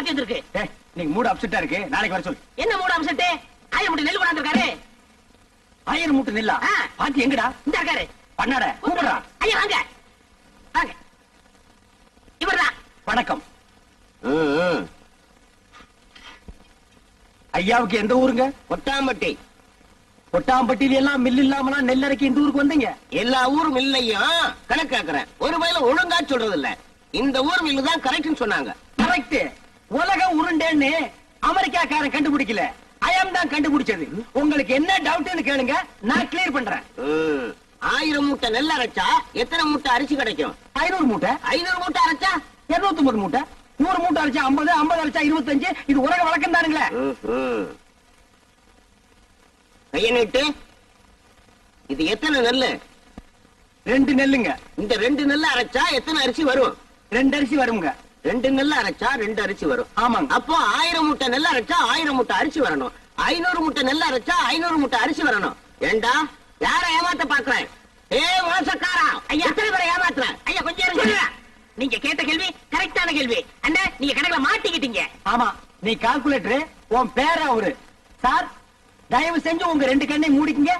Party வந்திருக்கு. நீங்க மூடு அப்செட்டா இருக்கு, நாளைக்கு வர சொல்லு. என்ன மூடு அப்செட்? 1000 மூட்டை நெல் கொண்டாந்துருக்காரு. 1000 மூட்டை நெல்லா? பாட்டி எங்கடா? இந்த இருக்காரு. பண்ணாட கூப்பிடுறா. ஐயா வாங்க வாங்க. இவர்தான். வணக்கம். ஐயாவுக்கு எந்த ஊருங்க? கொட்டாம்பட்டி. கொட்டாம்பட்டியில எல்லாம் மில் இல்லாமலா நெல்லரைக்கு இந்த ஊருக்கு வந்தீங்க? எல்லா ஊரும் இல்லையும் கணக்காக்குறேன். ஒரு வயல ஒழுங்கா சொல்றது இல்ல. இந்த ஊர் மில்லு தான் கரெக்ட்னு சொன்னாங்க. கரெக்ட். உலகம் உருண்டேன்னு அமெரிக்காக்காரன் கண்டுபிடிக்கல, ஐயம் தான் கண்டுபிடிச்சது. உங்களுக்கு என்ன டவுட்னு கேளுங்க, நான் கிளியர் பண்றேன். 1000 மூட்டை நெல் அரைச்சா எத்தனை மூட்டை அரிசி கிடைக்கும்? 500 மூட்டை. 500 மூட்டை அரைச்சா 250 மூட்டை. 100 மூட்டை அரைச்சா 50, 50 அரைச்சா 25. இது உலக வழக்கம் தானுங்களே. கைய நீட்டு. இது எத்தனை நெல்லு? 2 நெல்லுங்க. இந்த 2 நெல்ல அரைச்சா எத்தனை அரிசி வரும்? 2 அரிசி வருங்க. 2 நெல்ல அரைச்சா 2 அரிசி வரும். ஆமாங்க. அப்போ 1000 மூட்டை நெல் அரைச்சா 1000 மூட்டை அரிசி வரணும். 500 மூட்டை நெல் அரைச்சா 500 மூட்டை அரிசி வரணும். ஏண்டா யார ஏமாத்த பாக்குறேன்? மோசக்காரா, ஐயா எத்தனை பேரை ஏமாத்துறேன்? ஐயா கொஞ்சம் இருங்க. நீங்க கேட்ட கேள்வி கரெக்டான கேள்வி. அண்ணா நீங்க கணக்குல மாட்டிக்கிட்டீங்க. ஆமா, நீ கால்குலேட்டர். உன் பேர அவரு. சார் தயவு செஞ்சு உங்க 2 கண்ணை மூடிக்குங்க.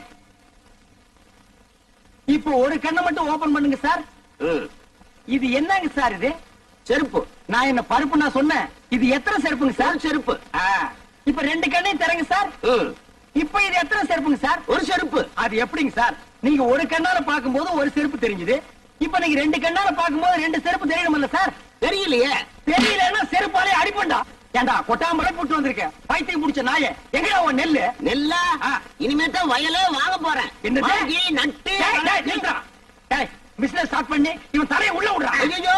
இப்போ ஒரு கண்ணை மட்டும் ஓபன் பண்ணுங்க சார். இது என்னங்க சார்? இது செருப்பு. நான் என்ன பருப்பு நான் சொன்னேன்? இது எத்தனை செருப்புங்க சார்? செருப்பு. இப்ப 2 கண்ணையும் தரங்க சார். இப்ப இது எத்தனை செருப்புங்க சார்? ஒரு செருப்பு. அது எப்படிங்க சார்? நீங்க ஒரு கண்ணால பாக்கும்போது ஒரு செருப்பு தெரிஞ்சது. இப்ப நீங்க 2 கண்ணால பாக்கும்போது 2 செருப்பு தெரியணும்ல சார்? தெரியலையே. தெரியலன்னா செருப்பாலே அடிப்பண்டா. ஏண்டா கொட்டாம்பளை போட்டு வந்திருக்கேன், பைத்தியம் பிடிச்ச நாயே. எங்கடா உன் நெல்லு? நெல்லா? இனிமேதான் வயலே வாங்க போறேன். என்ன நட்டு பிசினஸ் ஸ்டார்ட் பண்ணி இவன் தலையை உள்ள விடுறான். ஐயோ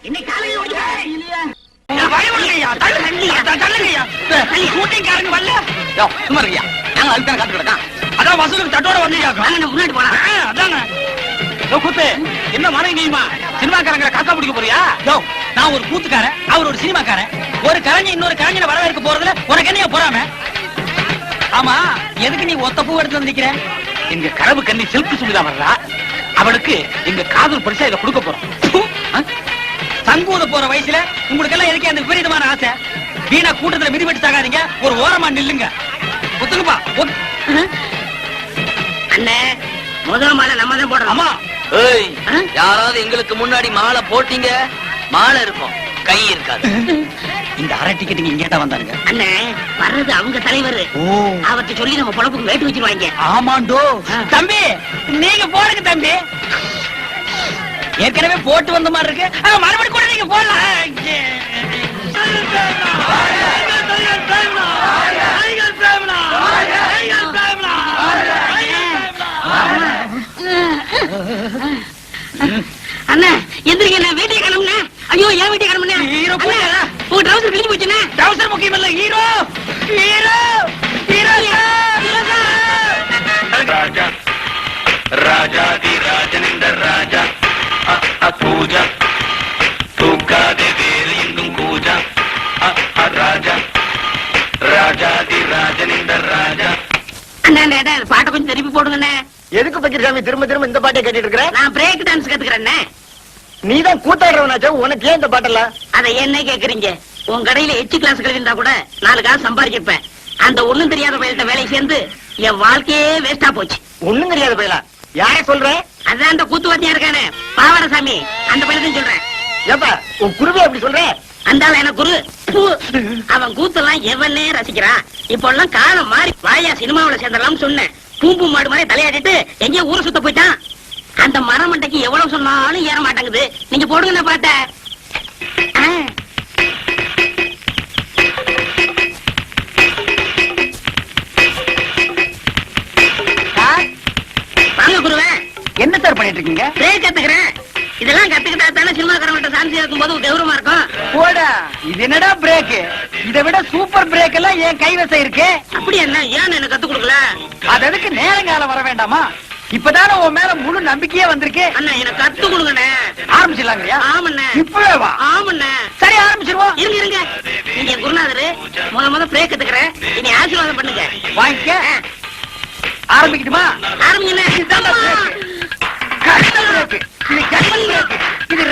இன்னைக்கு காலையில முன்னாடி போனா என்ன மனைவியுமா சினிமாக்காரங்க காக்கா பிடிக்க போறியா? நான் ஒரு கூத்துக்காரன், அவர் ஒரு சினிமாக்காரன். ஒரு கலைஞர் இன்னொரு கலைஞரை வரவேற்க போறதுல உனக்கு என்ன போறாம? ஆமா, எதுக்கு நீ ஒத்த பூ எடுத்து வந்து நிக்கிற? எங்க கனவு கண்ணி சில்க் சுடிதா வர்றா, அவளுக்கு எங்க காதல் பரிசா இதை கொடுக்க போறோம். சங்கூத போற வயசுல உங்களுக்கு எல்லாம் எதுக்கு அந்த விபரீதமான ஆசை? வீணா கூட்டத்துல மிதிபட்டு சாகாதீங்க, ஒரு ஓரமா நில்லுங்க. ஒத்துக்குப்பா. அண்ணே முதல் மாலை நம்ம தான் போடுறோம். ஆமா. யாராவது எங்களுக்கு முன்னாடி மாலை போட்டீங்க, மாலை இருக்கும், கை இருக்காது. இந்த அரை டிக்கெட் இங்க தான் வந்தாங்க. அண்ணே வர்றது அவங்க தலைவர். அவர்கிட்ட சொல்லி நம்ம பொழப்புக்கு வேட்டு வச்சிருவாங்க. ஆமாண்டோ. தம்பி நீங்க போடுங்க தம்பி. ஏற்கனவே போட்டு வந்த மாதிரி இருக்கு, மறுபடியும் கூட நீங்க போடலாம். அண்ணா எந்திரிங்க, நான் வீட்டை கிளம்புங்க. ஐயோ ஏன் வீட்டை கிளம்புங்க? ஹீரோ போயா? உங்க ட்ரவுசர் கிழிஞ்சு போச்சுண்ணே. ட்ரவுசர் முக்கியம் இல்ல, ஹீரோ ஹீரோ ஹீரோ. ராஜா ராஜாதி ராஜனிந்த ராஜா பூஜா தூக்காதே வேறு எங்கும் பூஜா ராஜா ராஜாதி ராஜனிந்த ராஜா. அண்ணா பாட்டை கொஞ்சம் திருப்பி போடுங்கண்ணே. எதுக்கு பக்கிரசாமி திரும்ப திரும்ப இந்த பாட்டை கேட்டுட்டு இருக்கிற? நான் பிரேக் டான்ஸ் கத்துக்கிறேன். நீதான் கூத்தாடுறவனாச்சா, உனக்கு ஏன் இந்த பாட்டெல்லாம்? அதை என்ன கேக்குறீங்க? உன் கடையில எச்சு கிளாஸ் கழிந்தா கூட 4 காசு சம்பாதிச்சிருப்பேன். அந்த ஒண்ணும் தெரியாத பையன்ட்ட வேலை சேர்ந்து என் வாழ்க்கையே வேஸ்டா போச்சு. ஒண்ணும் தெரியாத பையலா? யார சொல்ற? அதான் அந்த கூத்துவாத்தியா இருக்கானே பாவாடசாமி, அந்த பையன் சொல்றேன். ஏப்பா உன் குருவே அப்படி சொல்ற? அந்த எனக்கு குரு. அவன் கூத்தெல்லாம் எவனே ரசிக்கிறான். இப்ப எல்லாம் காலம் மாறி வாயா சினிமாவில சேர்ந்தலாம் சொன்னேன். பூம்பு மாடு மாதிரி தலையாடிட்டு எங்கேயோ ஊரை சுத்த போயிட்டான். அந்த மரமண்டைக்கு எவ்வளவு சொன்னாலும் ஏற மாட்டேங்குது. நீங்க போடுங்க பாட்ட. வாங்க குருவே. என்ன சார் பண்ணிட்டு இருக்கீங்க? பிரேக் கத்துக்கிறேன். இதெல்லாம் கத்துக்கிட்டா தானே சினிமாக்காரங்கிட்ட சான்ஸ் இருக்கும் போது கௌரவமா இருக்கும். போடா, இது என்னடா பிரேக்? இதை விட சூப்பர் பிரேக் எல்லாம் என் கைவசம் இருக்கு. அப்படி என்ன ஏன் எனக்கு கத்து கொடுக்கல? அது அதுக்கு நேரங்காலம் வர வேண்டாமா? இப்பதானே உன் மேல முழு நம்பிக்கையே வந்திருக்கு. அண்ணா எனக்கு கத்து கொடுங்கண்ணே. ஆரம்பிச்சிடலாங்கய்யா? ஆமண்ணே. இப்பவே வா. ஆமண்ணே. சரி ஆரம்பிச்சிருவோம். இருங்க இருங்க. நீங்க குருநாதரு முத பிரேக் கத்துக்கிறேன். இனி ஆசீர்வாதம் பண்ணுங்க. வாங்கிக்க. ஆரம்பிக்கட்டுமா? ஆரம்பிங்கண்ணே. இது கட்டல் பிரேக். இது கட்டல் பிரேக். இது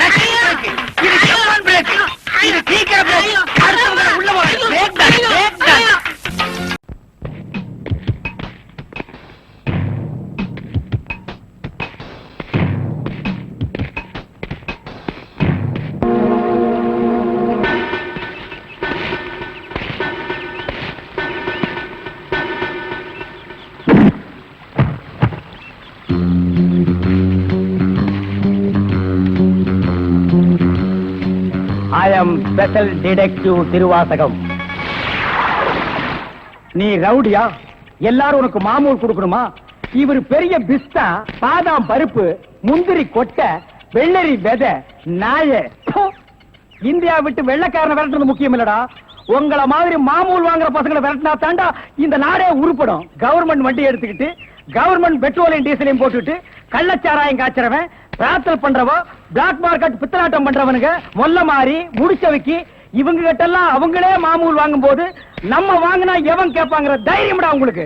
am special detective திருவாசகம். நீ ரவுடியா? எல்லாரும் உனக்கு மாமூல் கொடுக்கணுமா? இவர் பெரிய பிஸ்தா, பாதாம் பருப்பு, முந்திரி கொட்டை, வெள்ளரி விதை, நாய. இந்தியா விட்டு வெள்ளைக்காரனை விரட்டுறது முக்கியம் இல்லடா. உங்கள மாதிரி மாமூல் வாங்குற பசங்களை விரட்டினா தாண்டா இந்த நாடே உருப்படும். கவர்மெண்ட் வண்டி எடுத்துக்கிட்டு கவர்மெண்ட் பெட்ரோலையும் டீசலையும் போட்டுட்டு கள்ளச்சாராயம் காய்ச்சறவன், பிரார்த்தல் பண்றவோ, பிளாக் மார்க்கெட் பித்தலாட்டம் பண்றவனுங்க, மொல்ல மாறி முடிச்சவைக்கு இவங்க கிட்ட எல்லாம் அவங்களே மாமூல் வாங்கும் போது நம்ம வாங்கினா எவன் கேட்பாங்கிற தைரியம்டா உங்களுக்கு.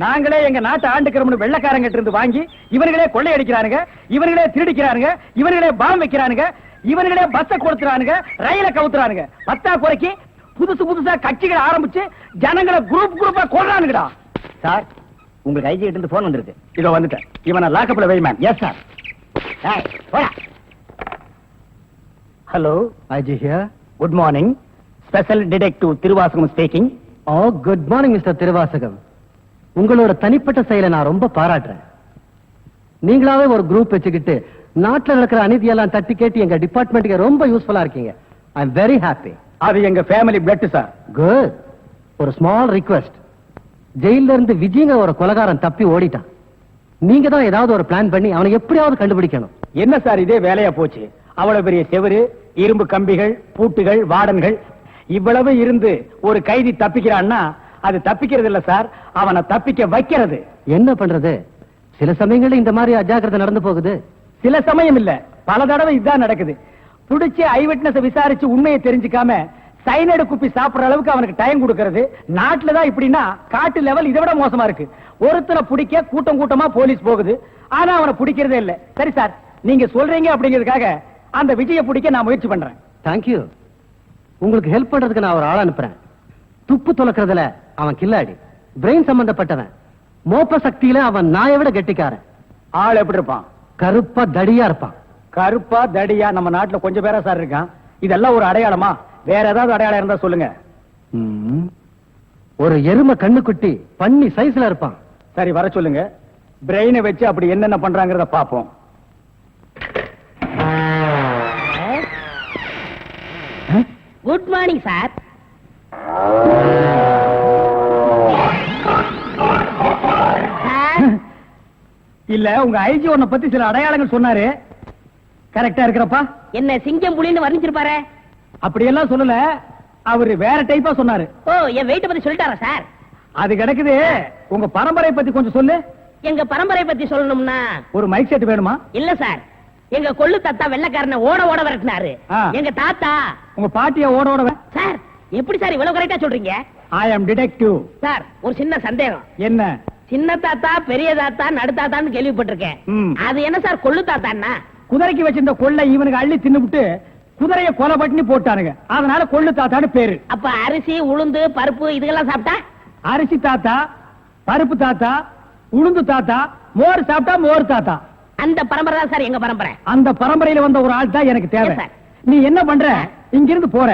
நாங்களே எங்க நாட்டை ஆண்டுக்கிறோம்னு வெள்ளைக்காரங்க இருந்து வாங்கி இவனுங்களே கொள்ளையடிக்கிறானுங்க, இவனுங்களே திருடிக்கிறானுங்க, இவனுங்களே பாம் வைக்கிறானுங்க, இவனுங்களே பஸ்ஸ கொடுத்துறானுங்க, ரயில கவுத்துறானுங்க. பத்தா குறைக்கு புதுசு புதுசா கட்சிகளை ஆரம்பிச்சு ஜனங்களை குரூப்பா கொள்றானுங்கடா. சார், உங்களுக்கு ஐஜி கிட்ட இருந்து போன் வந்திருக்கு. இதோ வந்துட்டேன். இவனை லாக்கப்ல வை ma'am. Yes sir. Hello, IG here. Good morning. Special detective Thiruvasagam speaking. Oh, good morning mister Thiruvasagam. உங்களோட தனிப்பட்ட செயலை நான் ரொம்ப பாராட்டுறேன். நீங்களாவே ஒரு குரூப் வச்சுக்கிட்டு நாட்டுல நடக்கிற அநீதியெல்லாம் தட்டி கேட்டு எங்க டிபார்ட்மெண்ட்டுக்கு ரொம்ப யூஸ்ஃபுல்லா இருக்கீங்க. I am very happy. அது எங்க ஃபேமிலி பிளட் சார். குட். ஒரு ஸ்மால் ரிக்வெஸ்ட். ஜெயில இருந்து விஜய்ங்க ஒரு கொலைகாரன் தப்பி ஓடிட்டான். நீங்க தான் ஏதாவது ஒரு பிளான் பண்ணி அவனை எப்படியாவது கண்டுபிடிக்கணும். என்ன சார் இதே வேலையா போச்சு? அவ்வளவு பெரிய செவரு, இரும்பு கம்பிகள், பூட்டுகள், வார்டன்கள் இவ்வளவு இருந்து ஒரு கைதி தப்பிக்கிறான்னா அது தப்பிக்கிறது இல்ல சார், அவனை தப்பிக்க வைக்கிறது. என்ன பண்றது? சில சமயங்கள்ல இந்த மாதிரி அஜாக்கிரதை நடந்து போகுது. சில சமயம் இல்ல, பல தடவை இதுதான் நடக்குது. புடிச்சு ஐ விட்னஸ் விசாரிச்சு உண்மையை தெரிஞ்சுக்காம சைனடு குப்பி சாப்பிடுற அளவுக்கு அவனுக்கு டைம் கொடுக்கறது நாட்டுலதான். இப்படின்னா காட்டு லெவல் இதை விட மோசமா இருக்கு. ஒருத்தனை பிடிக்க கூட்டம் கூட்டமா போலீஸ் போகுது, ஆனா அவனை பிடிக்கிறதே இல்ல. சரி சார், நீங்க சொல்றீங்க அப்படிங்கிறதுக்காக அந்த விஜயை பிடிக்க நான் முயற்சி பண்றேன். தேங்க்யூ. உங்களுக்கு ஹெல்ப் பண்றதுக்கு நான் ஒரு ஆள் அனுப்புறேன். துப்பு துலக்கிறதுல அவன் கில்லாடி, பிரெயின் சம்பந்தப்பட்டவன், மோப்ப சக்தியில அவன் நாயை விட கெட்டிக்காரன். ஆள் எப்படி இருப்பான்? கருப்பா தடியா இருப்பான். கருப்பா தடியா நம்ம நாட்டுல கொஞ்சம் பேரா சார் இருக்கான். இதெல்லாம் ஒரு அடையாளமா? வேற ஏதாவது அடையாளம் இருந்தா சொல்லுங்க. ஒரு எருமை கண்ணுக்குட்டி பண்ணி சைஸ்ல இருப்பான். சரி, வர சொல்லுங்க. பிரெயினை வச்சு அப்படி என்னென்ன பண்றாங்கறத பாப்போம். Good morning sir. இல்ல, உங்க ஐஜி உன்னை பத்தி சில அடையாளங்கள் சொன்னாரு. கரெக்டா இருக்கிறப்பா? என்ன சிங்கம் புலின்னு வர்ணிச்சிருப்பாரு? அப்படியெல்லாம் சொல்லல, அவரு வேற டைப்பா சொன்னாரு. ஓ, என் வெயிட்ட பத்தி சொல்லிட்டாரா சார்? அது கிடக்குது. உங்க பரம்பரை பத்தி கொஞ்சம் சொல்லு. எங்க பரம்பரை பத்தி சொல்லணும்னா ஒரு மைக் செட் வேணுமா? இல்ல சார், எங்க கொள்ளு தாத்தா வெள்ளைக்காரனை ஓட ஓட விரட்டினாரு. எங்க தாத்தா. உங்க பாட்டிய ஓட ஓட சார், எப்படி சார் இவ்வளவு கரெக்டா சொல்றீங்க? ஐ அம் டிடெக்டிவ். சார், ஒரு சின்ன சந்தேகம். என்ன? சின்ன தாத்தா, பெரிய தாத்தா, நடு தாத்தான்னு கேள்விப்பட்டிருக்கேன். அது என்ன சார் கொள்ளு தாத்தான்னா? குதிரைக்கு வச்சிருந்த கொள்ளை இவனுக்கு அள்ளி தின்னுபிட்டு குதிரைய கொலை பண்ணி போட்டானுங்க. அதனால கொள்ளு தாத்தான்னு பேரு. அப்ப அரிசி, உளுந்து, பருப்பு இதெல்லாம் சாப்பிட்டா? அரிசி தாத்தா, பருப்பு தாத்தா, உளுந்து தாத்தா, மோர் சாப்பிட்டா மோர் தாத்தா. அந்த பரம்பரை தான் சார் எங்க பரம்பரை. அந்த பரம்பரையில வந்த ஒரு ஆள் தான் எனக்கு தேவை. நீ என்ன பண்ற? இங்கிருந்து போற,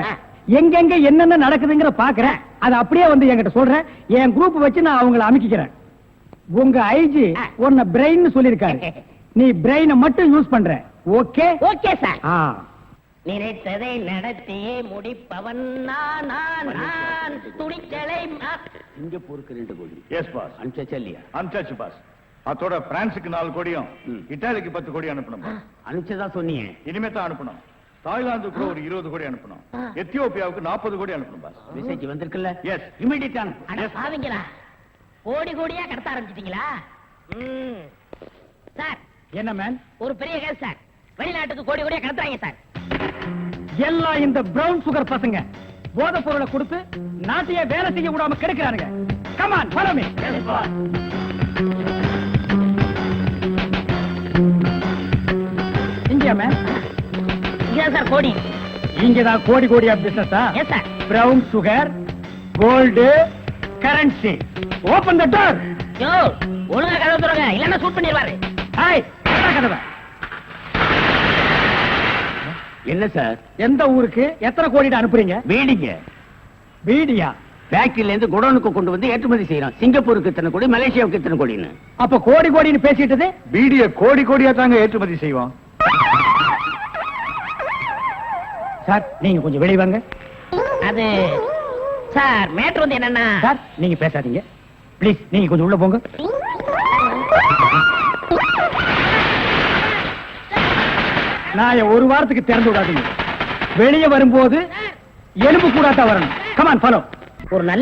எங்கெங்க என்னென்ன நடக்குதுங்கிற பாக்குறேன். அது அப்படியே வந்து என்கிட்ட சொல்றேன். என் குரூப் வச்சு நான் அவங்களை அமைக்கிறேன். உங்க ஐஜி உன்னை பிரெயின் சொல்லிருக்காரு. நீ பிரெயினை மட்டும் யூஸ் பண்ற. ஓகே? Okay sir. நினைத்ததை நடத்தியே முடிப்பவன் நான் துணிச்சலை சிங்கப்பூருக்கு 2 கோடி. S boss. அனுப்பிச்சா இல்லையா? அனுப்பிச்சாச்சு பாஸ். அதோட பிரான்ஸுக்கு 4 கோடியும் இத்தாலிக்கு 10 கோடி அனுப்பணும். அனுப்பிச்சதா சொன்னீங்க. இனிமே தான் அனுப்பணும். தாய்லாந்துக்கு ஒரு 20 கோடி அனுப்பணும். எத்தியோப்பியாவுக்கு 40 கோடி அனுப்பணும் பாஸ். மெசேஜ் வந்திருக்குல்ல? எஸ். இமிடியேட் அனுப்பு. பாவீங்களா, கோடி கோடியா கடத்த ஆரம்பிச்சிட்டீங்களா? சார், என்ன மேன்? ஒரு பெரிய கேஸ் சார். வெளிநாட்டுக்கு கோடி கோடியா கடத்துறாங்க சார். எல்லாம் இந்த பிரவுன் சுகர் பசங்க போதை பொருளை கொடுத்து நாட்டையே வேலை செய்ய விடாம கெடுக்கிறானுங்க. Come on, follow me. இங்க மேன். இங்க சார் கோடி. இங்கதான் கோடி கோடியா பிசினஸா? Yes sir. Brown sugar, gold, currency. Open the door. Yo, ஒழுங்கா கதவை திறங்க, இல்லன்னா ஷூட் பண்ணிடுவாரு. ஹாய், கதவை. என்ன சார்? எந்த ஊருக்கு எத்தனை கோடி அனுப்புறீங்க? பீடிங்க. பீடியா? ஃபேக்டரியில இருந்து குடோனுக்கு கொண்டு வந்து ஏற்றுமதி செய்யறோம். சிங்கப்பூருக்கு இத்தனை கோடி, மலேசியாவுக்கு இத்தனை கோடின்னு. அப்ப கோடி கோடின்னு பேசிட்டது? பீடிய கோடி கோடியா தாங்க ஏற்றுமதி செய்வோம். சார் நீங்க கொஞ்சம் வெளியே வாங்க. அது சார் மேட்ரு வந்து என்னன்னா சார் நீங்க பேசாதீங்க ப்ளீஸ், நீங்க கொஞ்சம் உள்ள போங்க. நான் ஒரு வாரத்துக்கு திறந்து விடாதீங்க. வெளியே வரும்போது எலும்பு கூடாதான் வரணும். Come on follow. ஒரு நல்ல